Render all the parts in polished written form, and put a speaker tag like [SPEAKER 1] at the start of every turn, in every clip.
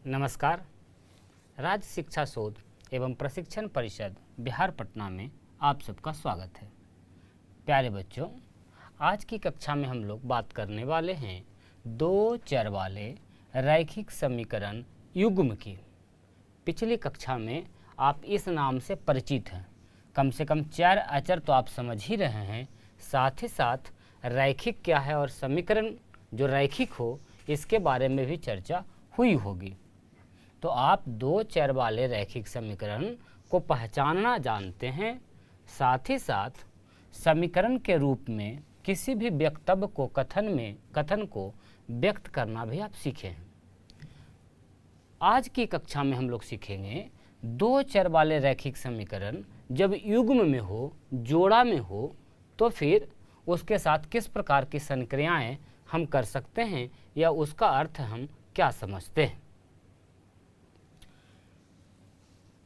[SPEAKER 1] नमस्कार। राज्य शिक्षा शोध एवं प्रशिक्षण परिषद बिहार पटना में आप सबका स्वागत है। प्यारे बच्चों, आज की कक्षा में हम लोग बात करने वाले हैं दो चर वाले रैखिक समीकरण युग्म की। पिछली कक्षा में आप इस नाम से परिचित हैं। कम से कम चर अचर तो आप समझ ही रहे हैं, साथ ही साथ रैखिक क्या है और समीकरण जो रैखिक हो इसके बारे में भी चर्चा हुई होगी। तो आप दो चर वाले रैखिक समीकरण को पहचानना जानते हैं, साथ ही साथ समीकरण के रूप में किसी भी वक्तव्य को कथन को व्यक्त करना भी आप सीखे हैं। आज की कक्षा में हम लोग सीखेंगे दो चर वाले रैखिक समीकरण जब युग्म में हो, जोड़ा में हो, तो फिर उसके साथ किस प्रकार की संक्रियाएं हम कर सकते हैं या उसका अर्थ हम क्या समझते हैं।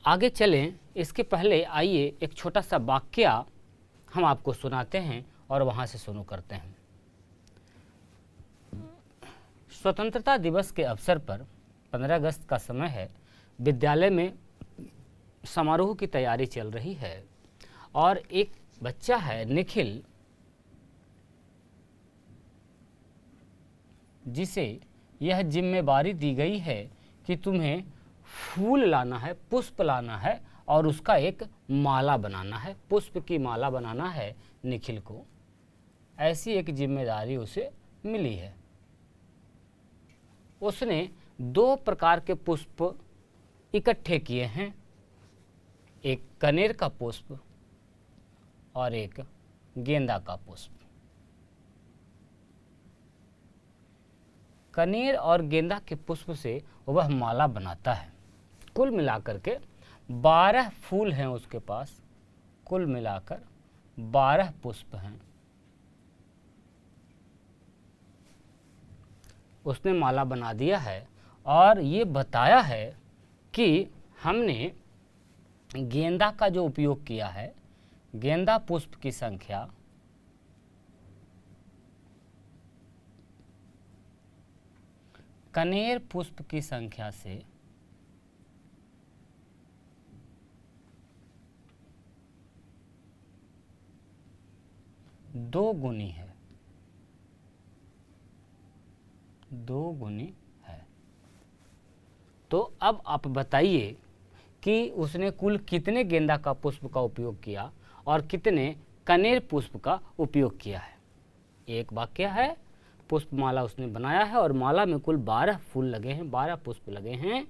[SPEAKER 1] आगे चलें, इसके पहले आइए एक छोटा सा वाक्य हम आपको सुनाते हैं और वहाँ से शुरू करते हैं। स्वतंत्रता दिवस के अवसर पर 15 अगस्त का समय है। विद्यालय में समारोह की तैयारी चल रही है और एक बच्चा है निखिल, जिसे यह जिम्मेदारी दी गई है कि तुम्हें फूल लाना है, पुष्प लाना है और उसका एक माला बनाना है, पुष्प की माला बनाना है। निखिल को ऐसी एक जिम्मेदारी उसे मिली है। उसने दो प्रकार के पुष्प इकट्ठे किए हैं, एक कनेर का पुष्प और एक गेंदा का पुष्प। कनेर और गेंदा के पुष्प से वह माला बनाता है। कुल मिलाकर के 12 फूल हैं उसके पास, कुल मिलाकर 12 पुष्प हैं। उसने माला बना दिया है और ये बताया है कि हमने गेंदा का जो उपयोग किया है, गेंदा पुष्प की संख्या कनेर पुष्प की संख्या से 2 गुनी है, 2 गुनी है। तो अब आप बताइए कि उसने कुल कितने गेंदा का पुष्प का उपयोग किया और कितने कनेर पुष्प का उपयोग किया है। एक वाक्य है, पुष्पमाला उसने बनाया है और माला में कुल 12 फूल लगे हैं, 12 पुष्प लगे हैं।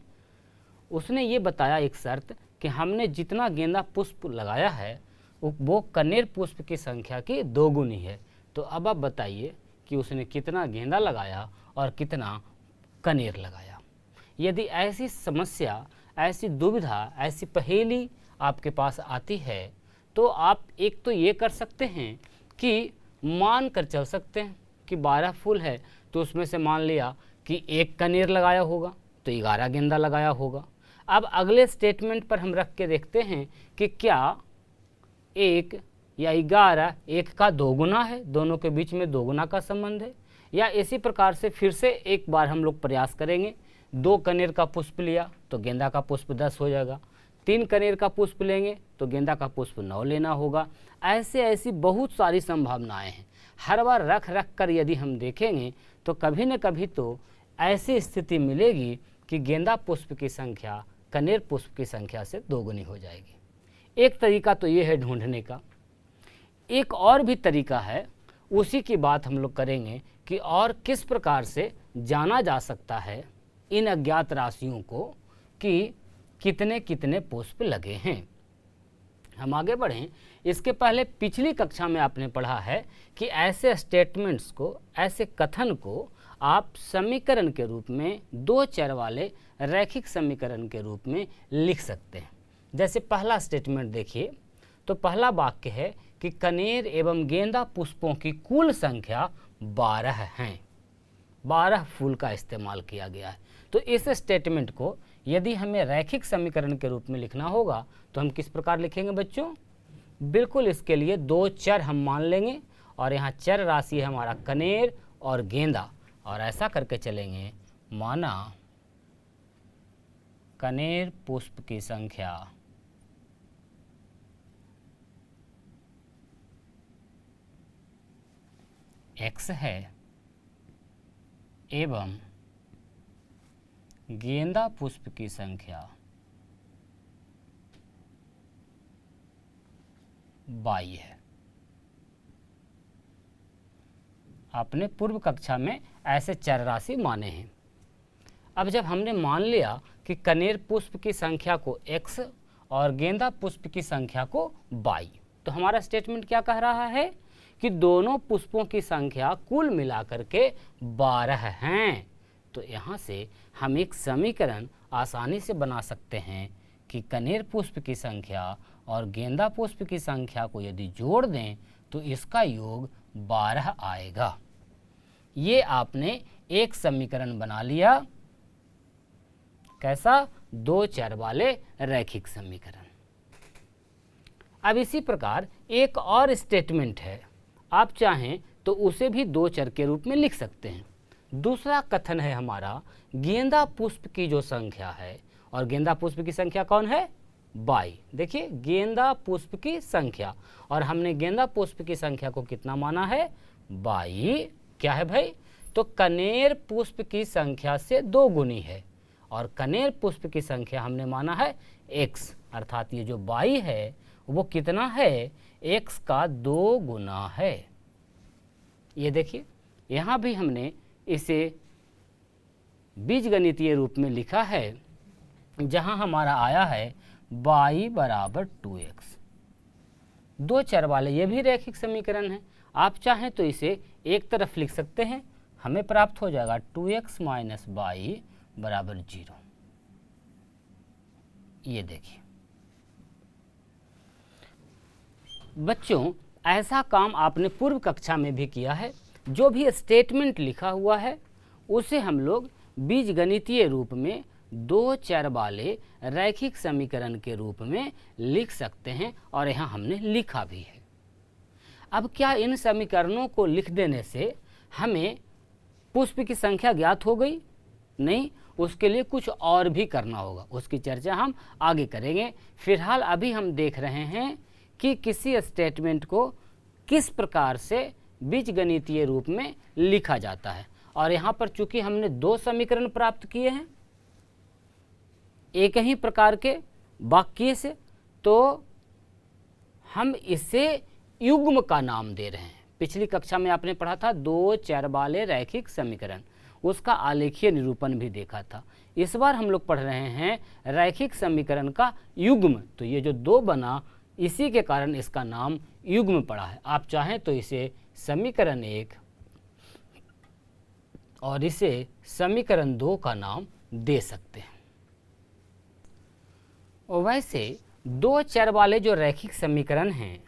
[SPEAKER 1] उसने ये बताया एक शर्त कि हमने जितना गेंदा पुष्प लगाया है वो कनेर पुष्प की संख्या की 2 गुनी है। तो अब आप बताइए कि उसने कितना गेंदा लगाया और कितना कनेर लगाया। यदि ऐसी समस्या, ऐसी दुविधा, ऐसी पहेली आपके पास आती है तो आप एक तो ये कर सकते हैं कि मान कर चल सकते हैं कि 12 फूल है तो उसमें से मान लिया कि 1 कनेर लगाया होगा तो 11 गेंदा लगाया होगा। अब अगले स्टेटमेंट पर हम रख के देखते हैं कि क्या 1 या 11 1 का 2 गुना है, दोनों के बीच में 2 गुना का संबंध है। या इसी प्रकार से फिर से एक बार हम लोग प्रयास करेंगे। 2 कनेर का पुष्प लिया तो गेंदा का पुष्प 10 हो जाएगा, 3 कनेर का पुष्प लेंगे तो गेंदा का पुष्प 9 लेना होगा। ऐसी बहुत सारी संभावनाएं हैं। हर बार रख कर यदि हम देखेंगे तो कभी न कभी तो ऐसी स्थिति मिलेगी कि गेंदा पुष्प की संख्या कनेर पुष्प की संख्या से 2 गुनी हो जाएगी। एक तरीका तो ये है ढूंढने का। एक और भी तरीका है, उसी की बात हम लोग करेंगे कि और किस प्रकार से जाना जा सकता है इन अज्ञात राशियों को कि कितने कितने पुष्प लगे हैं। हम आगे बढ़ें, इसके पहले पिछली कक्षा में आपने पढ़ा है कि ऐसे स्टेटमेंट्स को, ऐसे कथन को आप समीकरण के रूप में, दो चर वाले रैखिक समीकरण के रूप में लिख सकते हैं। जैसे पहला स्टेटमेंट देखिए, तो पहला वाक्य है कि कनेर एवं गेंदा पुष्पों की कुल संख्या 12 हैं। 12 फूल का इस्तेमाल किया गया है। तो इस स्टेटमेंट को यदि हमें रैखिक समीकरण के रूप में लिखना होगा तो हम किस प्रकार लिखेंगे बच्चों? बिल्कुल इसके लिए 2 चर हम मान लेंगे और यहाँ चर राशि है हमारा कनेर और गेंदा, और ऐसा करके चलेंगे। माना कनेर पुष्प की संख्या x है एवं गेंदा पुष्प की संख्या y है। आपने पूर्व कक्षा में ऐसे चर राशि माने हैं। अब जब हमने मान लिया कि कनेर पुष्प की संख्या को x और गेंदा पुष्प की संख्या को y, तो हमारा स्टेटमेंट क्या कह रहा है कि दोनों पुष्पों की संख्या कुल मिलाकर के 12 हैं। तो यहाँ से हम एक समीकरण आसानी से बना सकते हैं कि कनेर पुष्प की संख्या और गेंदा पुष्प की संख्या को यदि जोड़ दें तो इसका योग 12 आएगा। ये आपने एक समीकरण बना लिया। कैसा? दो चर वाले रैखिक समीकरण। अब इसी प्रकार एक और स्टेटमेंट है, आप चाहें तो उसे भी दो चर के रूप में लिख सकते हैं। दूसरा कथन है हमारा गेंदा पुष्प की जो संख्या है, और गेंदा पुष्प की संख्या कौन है? y। देखिए गेंदा पुष्प की संख्या, और हमने गेंदा पुष्प की संख्या को कितना माना है? y। क्या है भाई? तो कनेर पुष्प की संख्या से 2 गुनी है, और कनेर पुष्प की संख्या हमने माना है x, अर्थात ये जो y है वो कितना है? x का 2 गुना है। ये देखिए यहाँ भी हमने इसे बीजगणितीय रूप में लिखा है, जहाँ हमारा आया है y बराबर 2x। दो चर वाले ये भी रैखिक समीकरण है। आप चाहें तो इसे एक तरफ लिख सकते हैं, हमें प्राप्त हो जाएगा 2x माइनस y बराबर 0। ये देखिए बच्चों, ऐसा काम आपने पूर्व कक्षा में भी किया है। जो भी स्टेटमेंट लिखा हुआ है उसे हम लोग बीजगणितीय रूप में दो चर वाले रैखिक समीकरण के रूप में लिख सकते हैं, और यहाँ हमने लिखा भी है। अब क्या इन समीकरणों को लिख देने से हमें पुष्प की संख्या ज्ञात हो गई? नहीं, उसके लिए कुछ और भी करना होगा, उसकी चर्चा हम आगे करेंगे। फिलहाल अभी हम देख रहे हैं कि किसी स्टेटमेंट को किस प्रकार से बीजगणितीय रूप में लिखा जाता है। और यहाँ पर चूंकि हमने दो समीकरण प्राप्त किए हैं एक ही प्रकार के वाक्य से, तो हम इसे युग्म का नाम दे रहे हैं। पिछली कक्षा में आपने पढ़ा था दो चर वाले रैखिक समीकरण, उसका आलेखीय निरूपण भी देखा था। इस बार हम लोग पढ़ रहे हैं रैखिक समीकरण का युग्म। तो ये जो दो बना, इसी के कारण इसका नाम युग्म पड़ा है। आप चाहें तो इसे समीकरण 1 और इसे समीकरण 2 का नाम दे सकते हैं। और वैसे दो चर वाले जो रैखिक समीकरण हैं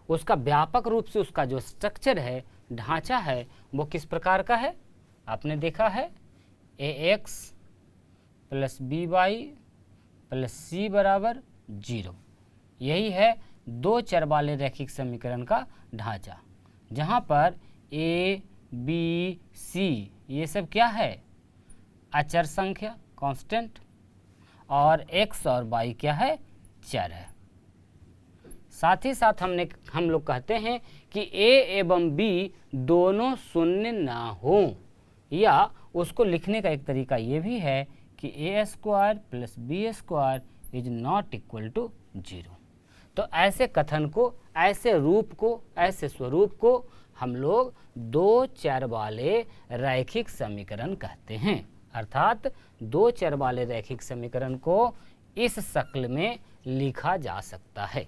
[SPEAKER 1] उसका व्यापक रूप से उसका जो स्ट्रक्चर है, ढांचा है, वो किस प्रकार का है? आपने देखा है ax plus by plus c बराबर 0। यही है दो चर वाले रैखिक समीकरण का ढांचा, जहाँ पर a, b, c ये सब क्या है? अचर संख्या कांस्टेंट, और x और y क्या है? चर है। साथ ही साथ हम लोग कहते हैं कि a एवं b दोनों शून्य ना हो, या उसको लिखने का एक तरीका ये भी है कि a square plus b square is not equal to 0। तो ऐसे कथन को, ऐसे रूप को, ऐसे स्वरूप को हम लोग दो चर वाले रैखिक समीकरण कहते हैं। अर्थात दो चर वाले रैखिक समीकरण को इस शक्ल में लिखा जा सकता है।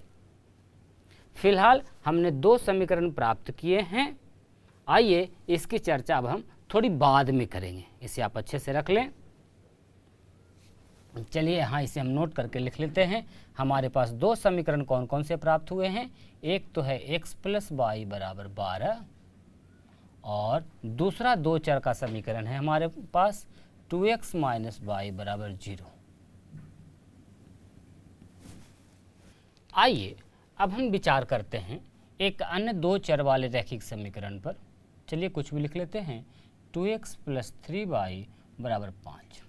[SPEAKER 1] फिलहाल हमने दो समीकरण प्राप्त किए हैं। आइए इसकी चर्चा अब हम थोड़ी बाद में करेंगे, इसे आप अच्छे से रख लें। चलिए यहाँ इसे हम नोट करके लिख लेते हैं। हमारे पास दो समीकरण कौन कौन से प्राप्त हुए हैं? एक तो है x प्लस वाई बराबर 12, और दूसरा दो चर का समीकरण है हमारे पास 2x माइनस वाई बराबर 0। आइए अब हम विचार करते हैं एक अन्य दो चर वाले रैखिक समीकरण पर। चलिए कुछ भी लिख लेते हैं, 2x प्लस 3y बराबर 5।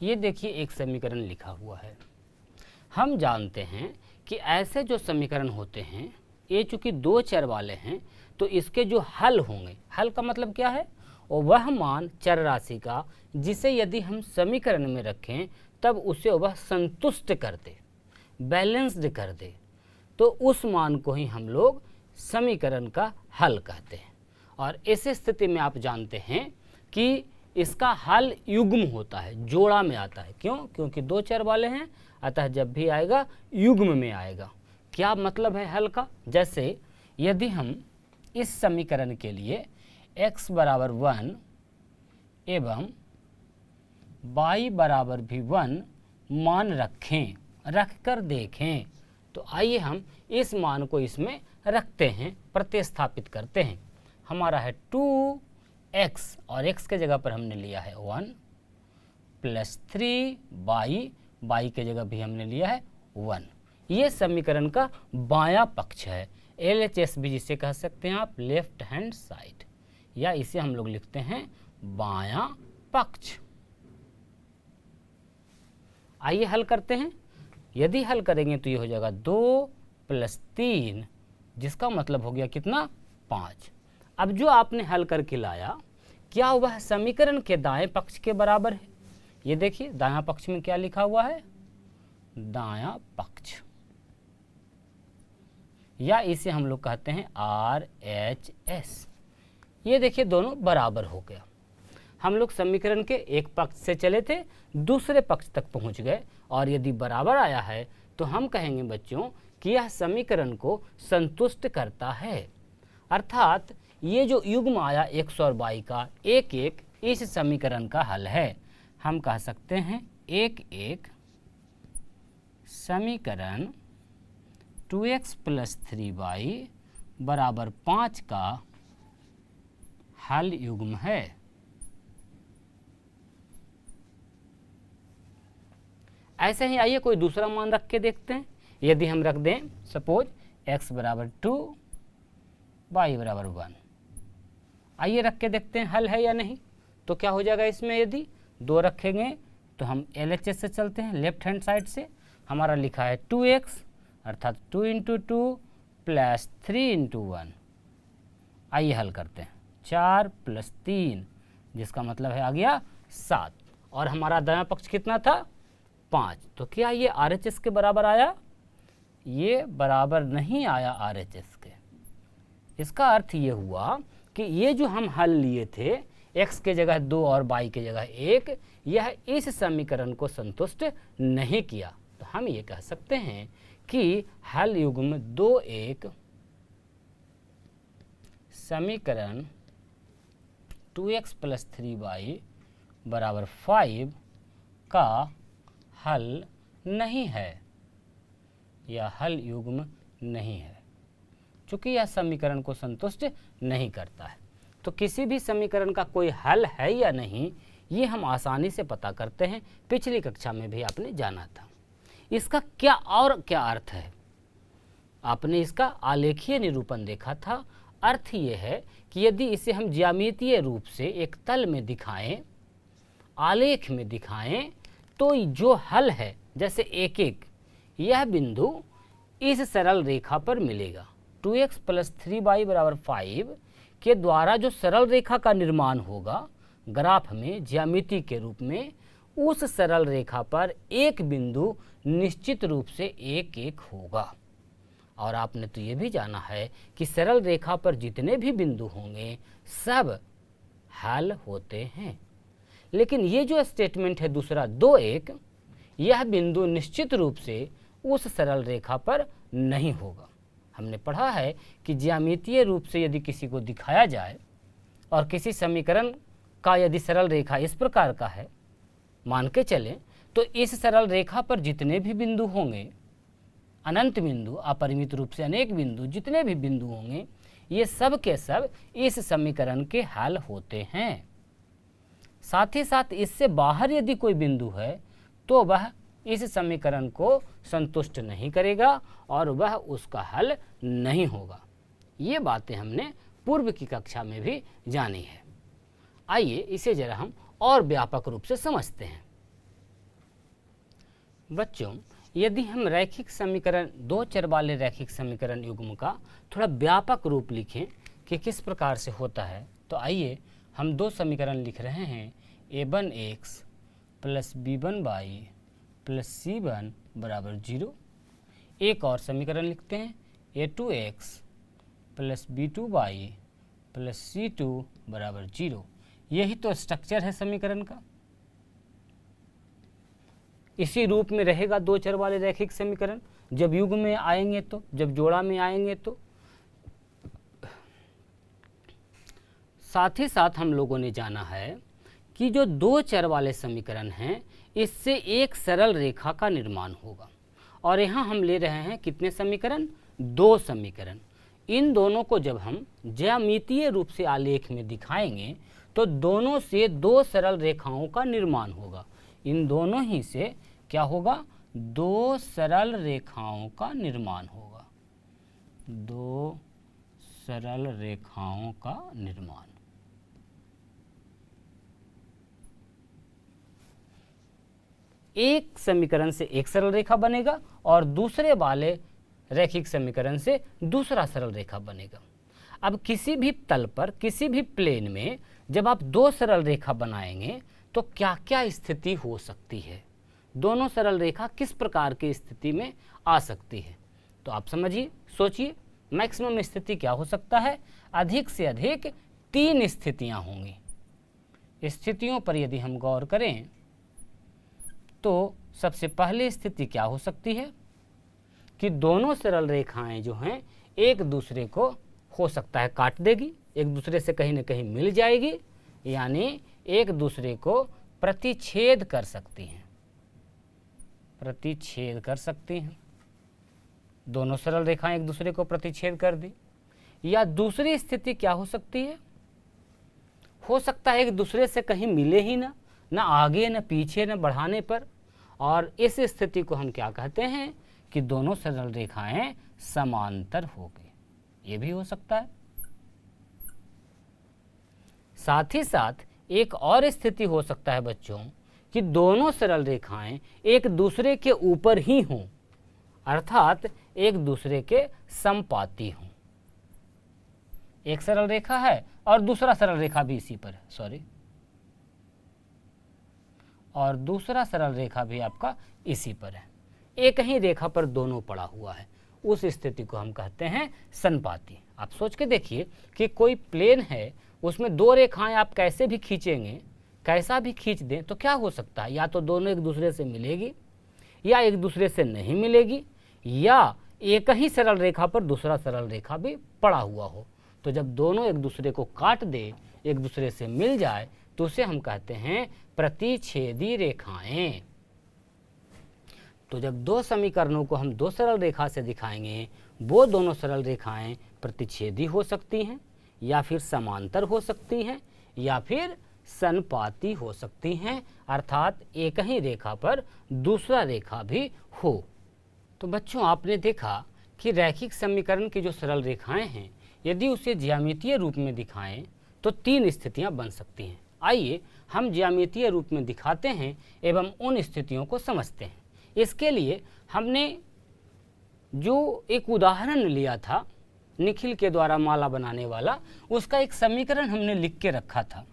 [SPEAKER 1] ये देखिए एक समीकरण लिखा हुआ है। हम जानते हैं कि ऐसे जो समीकरण होते हैं, ये चूंकि दो चर वाले हैं तो इसके जो हल होंगे, हल का मतलब क्या है, और वह मान चर राशि का जिसे यदि हम समीकरण में रखें तब उसे वह संतुष्ट कर दे, बैलेंस्ड कर दे, तो उस मान को ही हम लोग समीकरण का हल कहते हैं। और इस स्थिति में आप जानते हैं कि इसका हल युग्म होता है, जोड़ा में आता है। क्यों? क्योंकि दो चर वाले हैं, अतः जब भी आएगा युग्म में आएगा। क्या मतलब है हल का? जैसे यदि हम इस समीकरण के लिए x बराबर 1 एवं y बराबर भी 1 मान रखें, रख कर देखें, तो आइए हम इस मान को इसमें रखते हैं, प्रतिस्थापित करते हैं। हमारा है 2x और x के जगह पर हमने लिया है 1 प्लस 3y, y के जगह भी हमने लिया है 1। ये समीकरण का बायां पक्ष है, LHS भी जिसे कह सकते हैं आप, लेफ्ट हैंड साइड, या इसे हम लोग लिखते हैं बायां पक्ष। आइए हल करते हैं। यदि हल करेंगे तो ये हो जाएगा 2 प्लस 3, जिसका मतलब हो गया कितना, 5। अब जो आपने हल करके लाया, क्या वह समीकरण के दाएं पक्ष के बराबर है? ये देखिए दायां पक्ष में क्या लिखा हुआ है, दायां पक्ष, या इसे हम लोग कहते हैं RHS। ये देखिए दोनों बराबर हो गया। हम लोग समीकरण के एक पक्ष से चले थे, दूसरे पक्ष तक पहुंच गए, और यदि बराबर आया है तो हम कहेंगे बच्चों कि यह समीकरण को संतुष्ट करता है। अर्थात ये जो युग्म आया x और y का, एक एक इस समीकरण का हल है। हम कह सकते हैं एक एक समीकरण 2x प्लस 3y बराबर 5 का हल युग्म है। ऐसे ही आइए कोई दूसरा मान रख के देखते हैं। यदि हम रख दें सपोज x बराबर 2, y बराबर 1, आइए रख के देखते हैं हल है या नहीं। तो क्या हो जाएगा इसमें, यदि 2 रखेंगे तो हम LHS से चलते हैं, लेफ्ट हैंड साइड से। हमारा लिखा है 2x अर्थात 2 इंटू 2 प्लस 3 इंटू 1। आइए हल करते हैं, 4 प्लस 3, जिसका मतलब है आ गया 7, और हमारा दायां पक्ष कितना था, 5। तो क्या ये RHS के बराबर आया? ये बराबर नहीं आया RHS के। इसका अर्थ ये हुआ कि ये जो हम हल लिए थे, x के जगह 2 और y के जगह 1, यह इस समीकरण को संतुष्ट नहीं किया। तो हम ये कह सकते हैं कि हल युग्म 2-1 समीकरण 2x प्लस 3y बराबर 5 का हल नहीं है, या हल युग्म नहीं है, चूंकि यह समीकरण को संतुष्ट नहीं करता है। तो किसी भी समीकरण का कोई हल है या नहीं, ये हम आसानी से पता करते हैं। पिछली कक्षा में भी आपने जाना था। इसका क्या और क्या अर्थ है, आपने इसका आलेखीय निरूपण देखा था। अर्थ ये है कि यदि इसे हम ज्यामितीय रूप से एक तल में दिखाएं, आलेख में दिखाएं, तो जो हल है, जैसे एक एक यह बिंदु इस सरल रेखा पर मिलेगा। 2x प्लस 3y बराबर 5 के द्वारा जो सरल रेखा का निर्माण होगा ग्राफ में ज्यामिति के रूप में, उस सरल रेखा पर एक बिंदु निश्चित रूप से एक एक होगा। और आपने तो ये भी जाना है कि सरल रेखा पर जितने भी बिंदु होंगे सब हल होते हैं। लेकिन ये जो स्टेटमेंट है दूसरा 2-1, यह बिंदु निश्चित रूप से उस सरल रेखा पर नहीं होगा। हमने पढ़ा है कि ज्यामितीय रूप से यदि किसी को दिखाया जाए और किसी समीकरण का यदि सरल रेखा इस प्रकार का है, मान के चलें, तो इस सरल रेखा पर जितने भी बिंदु होंगे, अनंत बिंदु, अपरिमित रूप से अनेक बिंदु, जितने भी बिंदु होंगे, ये सब के सब इस समीकरण के हल होते हैं। साथ ही साथ इससे बाहर यदि कोई बिंदु है तो वह इस समीकरण को संतुष्ट नहीं करेगा और वह उसका हल नहीं होगा। ये बातें हमने पूर्व की कक्षा में भी जानी है। आइए इसे जरा हम और व्यापक रूप से समझते हैं। बच्चों, यदि हम रैखिक समीकरण, दो चर वाले रैखिक समीकरण युग्म का थोड़ा व्यापक रूप लिखें कि किस प्रकार से होता है, तो आइए हम दो समीकरण लिख रहे हैं, a1x plus b1y plus c1 बराबर 0। एक और समीकरण लिखते हैं, a2x plus b2y plus c2 बराबर 0। यही तो स्ट्रक्चर है समीकरण का। इसी रूप में रहेगा दो चर वाले रैखिक समीकरण। जब युग्म में आएंगे तो, जब जोड़ा में आएंगे तो। साथ ही साथ हम लोगों ने जाना है कि जो दो चर वाले समीकरण हैं, इससे एक सरल रेखा का निर्माण होगा। और यहाँ हम ले रहे हैं कितने समीकरण? दो समीकरण। इन दोनों को जब हम ज्यामितीय रूप से आलेख में दिखाएंगे तो दोनों से दो सरल रेखाओं का निर्माण होगा। इन दोनों ही से क्या होगा? दो सरल रेखाओं का निर्माण होगा। दो सरल रेखाओं का निर्माण। एक समीकरण से एक सरल रेखा बनेगा और दूसरे वाले रैखिक समीकरण से दूसरा सरल रेखा बनेगा। अब किसी भी तल पर, किसी भी प्लेन में जब आप दो सरल रेखा बनाएंगे तो क्या क्या स्थिति हो सकती है, दोनों सरल रेखा किस प्रकार की स्थिति में आ सकती है, तो आप समझिए, सोचिए। मैक्सिमम स्थिति क्या हो सकता है? अधिक से अधिक 3 स्थितियां होंगी। स्थितियों पर यदि हम गौर करें तो सबसे पहली स्थिति क्या हो सकती है कि दोनों सरल रेखाएं जो हैं एक दूसरे को हो सकता है काट देगी, एक दूसरे से कहीं ना कहीं मिल जाएगी, यानी एक दूसरे को प्रतिच्छेद कर सकती हैं, प्रतिच्छेद कर सकती हैं। दोनों सरल रेखाएं एक दूसरे को प्रतिच्छेद कर दी। या दूसरी स्थिति क्या हो सकती है? हो सकता है एक दूसरे से कहीं मिले ही ना, ना आगे न पीछे न बढ़ाने पर, और इस स्थिति को हम क्या कहते हैं कि दोनों सरल रेखाएं समांतर हो गई। ये भी हो सकता है। साथ ही साथ एक और स्थिति हो सकता है बच्चों कि दोनों सरल रेखाएं एक दूसरे के ऊपर ही हों, अर्थात एक दूसरे के समपाती हों। एक सरल रेखा है और दूसरा सरल रेखा भी इसी पर है, और दूसरा सरल रेखा भी आपका इसी पर है। एक ही रेखा पर दोनों पड़ा हुआ है, उस स्थिति को हम कहते हैं संपाती। आप सोच के देखिए कि कोई प्लेन है, उसमें दो रेखाएं आप कैसे भी खींचेंगे, कैसा भी खींच दें तो क्या हो सकता है? या तो दोनों एक दूसरे से मिलेगी, या एक दूसरे से नहीं मिलेगी, या एक ही सरल रेखा पर दूसरा सरल रेखा भी पड़ा हुआ हो। तो जब दोनों एक दूसरे को काट दे, एक दूसरे से मिल जाए, तो उसे हम कहते हैं प्रतिच्छेदी रेखाएं। तो जब दो समीकरणों को हम दो सरल रेखा से दिखाएंगे, वो दोनों सरल रेखाएं प्रतिच्छेदी हो सकती हैं, या फिर समांतर हो सकती हैं, या फिर संपाती हो सकती हैं, अर्थात एक ही रेखा पर दूसरा रेखा भी हो। तो बच्चों, आपने देखा कि रैखिक समीकरण की जो सरल रेखाएं हैं, यदि उसे ज्यामितीय रूप में दिखाएं तो 3 स्थितियां बन सकती हैं। आइए हम ज्यामितीय रूप में दिखाते हैं एवं उन स्थितियों को समझते हैं। इसके लिए हमने जो एक उदाहरण लिया था निखिल के द्वारा माला बनाने वाला, उसका एक समीकरण हमने लिख के रखा था।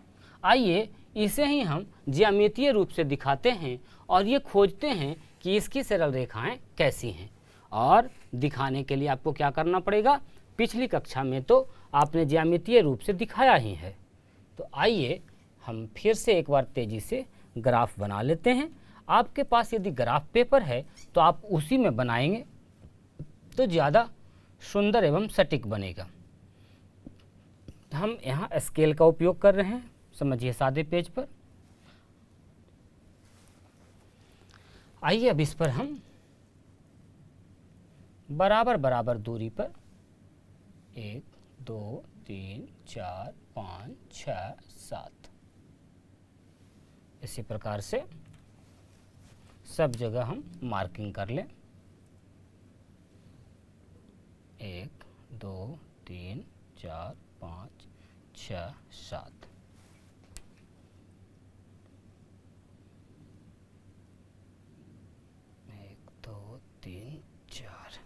[SPEAKER 1] आइए इसे ही हम ज्यामितीय रूप से दिखाते हैं और ये खोजते हैं कि इसकी सरल रेखाएं कैसी हैं। और दिखाने के लिए आपको क्या करना पड़ेगा? पिछली कक्षा में तो आपने ज्यामितीय रूप से दिखाया ही है। तो आइए हम फिर से एक बार तेजी से ग्राफ बना लेते हैं। आपके पास यदि ग्राफ पेपर है तो आप उसी में बनाएंगे तो ज़्यादा सुंदर एवं सटीक बनेगा। हम यहाँ स्केल का उपयोग कर रहे हैं, समझिए, सादे पेज पर। आइए अब इस पर हम बराबर बराबर दूरी पर 1 2 3 4 5 6 7 इसी प्रकार से सब जगह हम मार्किंग कर लें। 1 2 3 4 5 6 7। 4।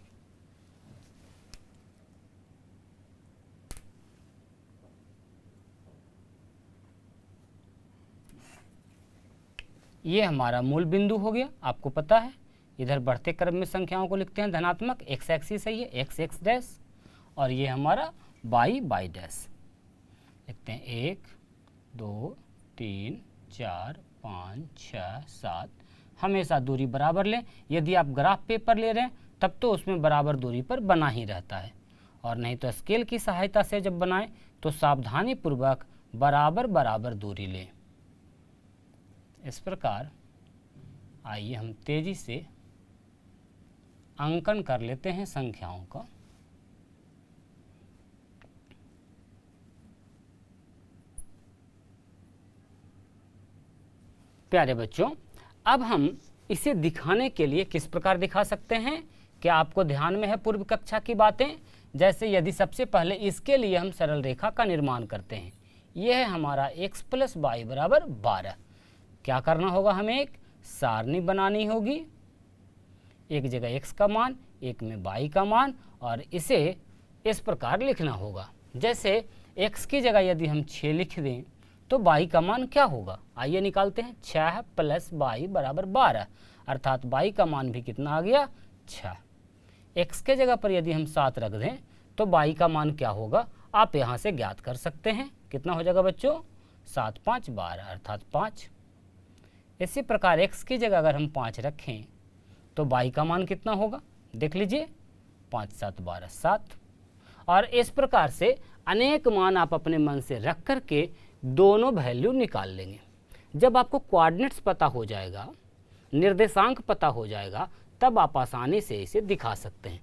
[SPEAKER 1] ये हमारा मूल बिंदु हो गया, आपको पता है। इधर बढ़ते क्रम में संख्याओं को लिखते हैं धनात्मक, एक्स एक्सिस है ये, एक्स एक्स डैश, और ये हमारा वाई वाई डैश। लिखते हैं 1 2 3 4 5 6 7। हमेशा दूरी बराबर लें। यदि आप ग्राफ पेपर ले रहे हैं तब तो उसमें बराबर दूरी पर बना ही रहता है, और नहीं तो स्केल की सहायता से जब बनाएं तो सावधानी पूर्वक बराबर बराबर दूरी लें। इस प्रकार आइए हम तेजी से अंकन कर लेते हैं संख्याओं का। प्यारे बच्चों, अब हम इसे दिखाने के लिए किस प्रकार दिखा सकते हैं? क्या आपको ध्यान में है पूर्व कक्षा की बातें? जैसे यदि सबसे पहले इसके लिए हम सरल रेखा का निर्माण करते हैं, यह है हमारा x प्लस वाई बराबर 12। क्या करना होगा? हमें एक सारणी बनानी होगी, एक जगह x का मान, एक में y का मान, और इसे इस प्रकार लिखना होगा। जैसे x की जगह यदि हम 6 लिख दें तो y का मान क्या होगा? आइए निकालते हैं। 6 प्लस y बराबर 12, अर्थात y का मान भी कितना आ गया? 6। x के जगह पर यदि हम 7 रख दें तो y का मान क्या होगा? आप यहाँ से ज्ञात कर सकते हैं। कितना हो जाएगा बच्चों? 7 5 12, अर्थात 5। इसी प्रकार x की जगह अगर हम 5 रखें तो y का मान कितना होगा? देख लीजिए, 5 7 12 7। और इस प्रकार से अनेक मान आप अपने मन से रख कर के दोनों वैल्यू निकाल लेंगे। जब आपको कोऑर्डिनेट्स पता हो जाएगा, निर्देशांक पता हो जाएगा, तब आप आसानी से इसे दिखा सकते हैं।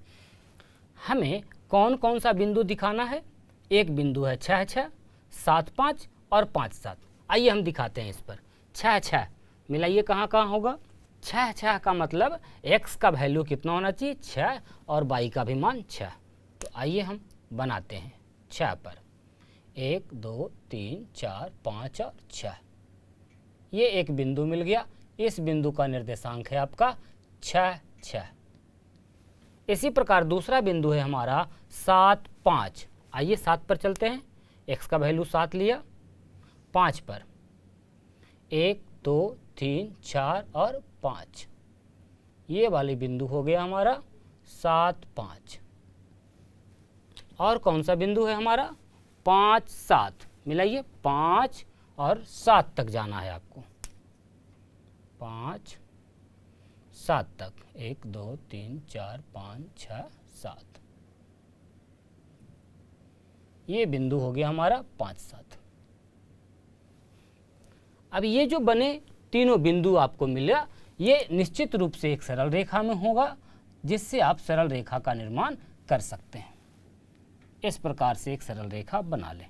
[SPEAKER 1] हमें कौन कौन सा बिंदु दिखाना है? एक बिंदु है 6 6, 7 5 और 5 7। आइए हम दिखाते हैं इस पर। 6 6 मिलाइए, कहाँ कहाँ होगा? 6 6 का मतलब x का वैल्यू कितना होना चाहिए? 6, और y का भी मान 6। तो आइए हम बनाते हैं 6 पर। 1 2 3 4 5 और 6। ये एक बिंदु मिल गया। इस बिंदु का निर्देशांक है आपका 6 6। इसी प्रकार दूसरा बिंदु है हमारा 7 5। आइए 7 पर चलते हैं। x का वैल्यू 7 लिया। 5 पर 1 2 3 4 और 5। ये वाली बिंदु हो गया हमारा 7 5। और कौन सा बिंदु है हमारा? 5 7। मिलाइए, 5 और 7 तक जाना है आपको। 5 7 तक, 1 2 3 4 5 6 7। ये बिंदु हो गया हमारा 5 7। अब ये जो बने तीनों बिंदु आपको मिला, ये निश्चित रूप से एक सरल रेखा में होगा, जिससे आप सरल रेखा का निर्माण कर सकते हैं। इस प्रकार से एक सरल रेखा बना लें।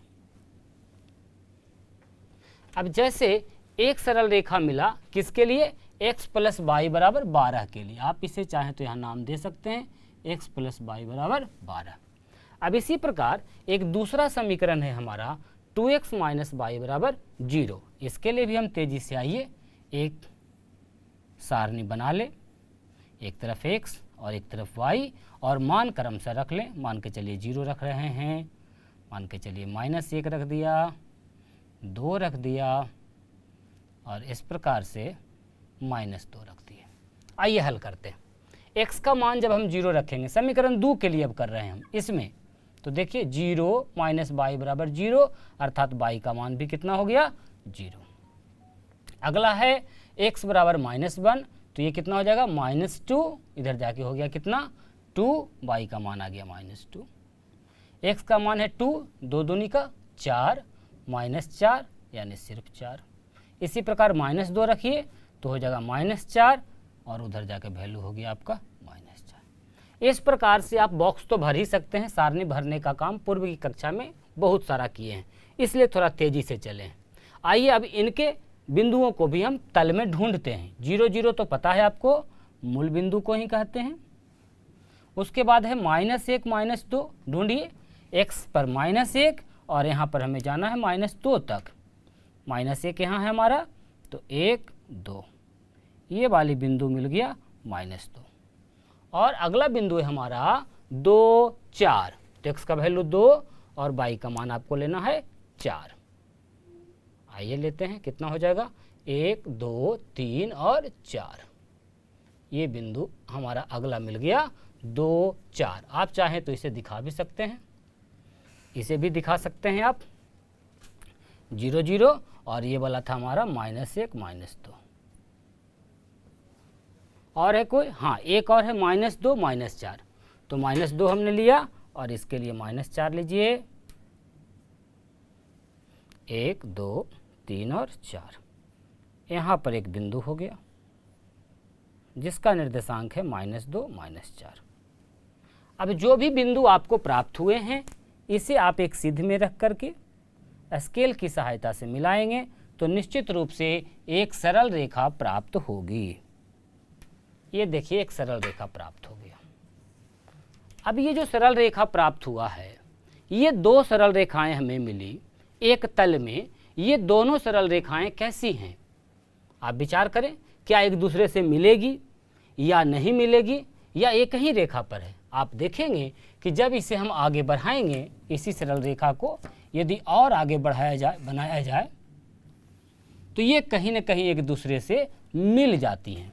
[SPEAKER 1] अब जैसे एक सरल रेखा मिला, किसके लिए? x प्लस वाई बराबर 12 के लिए। आप इसे चाहें तो यहाँ नाम दे सकते हैं, x प्लस वाई बराबर 12। अब इसी प्रकार एक दूसरा समीकरण है हमारा 2x माइनस वाई बराबर 0। इसके लिए भी हम तेजी से आइए एक सारणी बना लें, एक तरफ x और एक तरफ y, और मान क्रमशः रख लें। मान के चलिए 0 रख रहे हैं, मान के चलिए -1 रख दिया, 2 रख दिया, और इस प्रकार से -2 रख दिए। आइए हल करते हैं। x का मान जब हम 0 रखेंगे, समीकरण 2 के लिए अब कर रहे हैं हम इसमें, तो देखिए 0 माइनस वाई बराबर 0, अर्थात y का मान भी कितना हो गया? 0। अगला है x बराबर -1, तो ये कितना हो जाएगा? -2। इधर जाके हो गया कितना? 2, y का मान आ गया -2। x का मान है 2, 2 दूनी का 4, -4 यानी सिर्फ 4। इसी प्रकार -2 रखिए तो हो जाएगा -4, और उधर जाके वैल्यू होगी आपका -4। इस प्रकार से आप बॉक्स तो भर ही सकते हैं। सारणी भरने का काम पूर्व की कक्षा में बहुत सारा किए हैं, इसलिए थोड़ा तेजी से चलें। आइए अब इनके बिंदुओं को भी हम तल में ढूंढते हैं। 0 0 तो पता है आपको, मूल बिंदु को ही कहते हैं। उसके बाद है -1 -2, ढूंढिए। x पर -1, और यहाँ पर हमें जाना है -2 तक। -1 यहाँ है हमारा, तो 1 2, ये वाली बिंदु मिल गया -2। और अगला बिंदु है हमारा 2 4। तो x का वैल्यू 2 और y का मान आपको लेना है 4। आइए लेते हैं, कितना हो जाएगा 1 2 3 और 4। ये बिंदु हमारा अगला मिल गया 2 4। आप चाहें तो इसे दिखा भी सकते हैं, इसे भी दिखा सकते हैं आप 0 0, और ये वाला था हमारा -1 -2। और है कोई? हाँ, एक और है -2 -4। तो -2 हमने लिया और इसके लिए -4 लीजिए। 1 2 3 और 4। यहाँ पर एक बिंदु हो गया जिसका निर्देशांक है -2 -4। अब जो भी बिंदु आपको प्राप्त हुए हैं इसे आप एक सिद्ध में रख करके स्केल की सहायता से मिलाएंगे तो निश्चित रूप से एक सरल रेखा प्राप्त होगी। ये देखिए, एक सरल रेखा प्राप्त हो गया। अब ये जो सरल रेखा प्राप्त हुआ है, ये 2 सरल रेखाएं हमें मिली एक तल में। ये दोनों सरल रेखाएं कैसी हैं? आप विचार करें, क्या एक दूसरे से मिलेगी या नहीं मिलेगी, या एक ही रेखा पर है? आप देखेंगे कि जब इसे हम आगे बढ़ाएंगे, इसी सरल रेखा को यदि और आगे बनाया जाए तो ये कहीं ना कहीं एक दूसरे से मिल जाती हैं।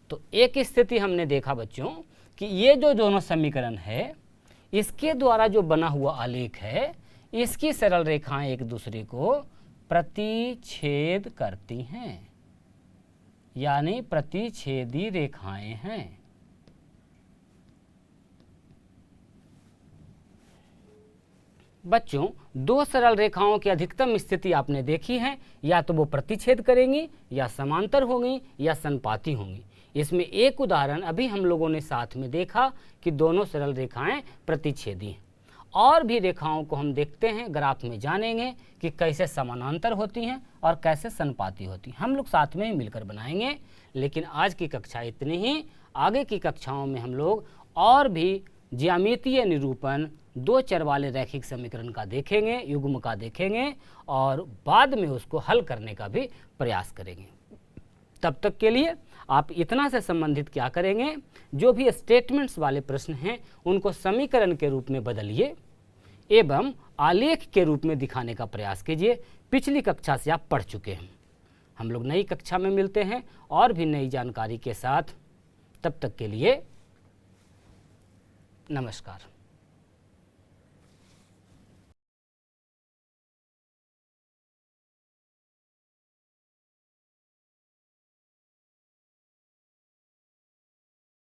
[SPEAKER 1] तो एक स्थिति हमने देखा बच्चों कि ये जो दोनों समीकरण है, इसके द्वारा जो बना हुआ आलेख है, इसकी सरल रेखाएं एक दूसरे को प्रतिच्छेद करती हैं, यानी प्रतिच्छेदी रेखाएं हैं। बच्चों, 2 सरल रेखाओं की अधिकतम स्थिति आपने देखी है, या तो वो प्रतिच्छेद करेंगी, या समांतर होंगी, या संपाती होंगी। इसमें एक उदाहरण अभी हम लोगों ने साथ में देखा कि दोनों सरल रेखाएं प्रतिच्छेदी हैं। और भी रेखाओं को हम देखते हैं, ग्राफ में जानेंगे कि कैसे समानांतर होती हैं और कैसे संपाती होती हैं। हम लोग साथ में ही मिलकर बनाएंगे। लेकिन आज की कक्षा इतनी ही। आगे की कक्षाओं में हम लोग और भी ज्यामितीय निरूपण, 2 चर वाले रैखिक समीकरण का देखेंगे, युग्म का देखेंगे, और बाद में उसको हल करने का भी प्रयास करेंगे। तब तक के लिए आप इतना से संबंधित क्या करेंगे, जो भी स्टेटमेंट्स वाले प्रश्न हैं उनको समीकरण के रूप में बदलिए एवं आलेख के रूप में दिखाने का प्रयास कीजिए। पिछली कक्षा से आप पढ़ चुके हैं। हम लोग नई कक्षा में मिलते हैं और भी नई जानकारी के साथ। तब तक के लिए नमस्कार।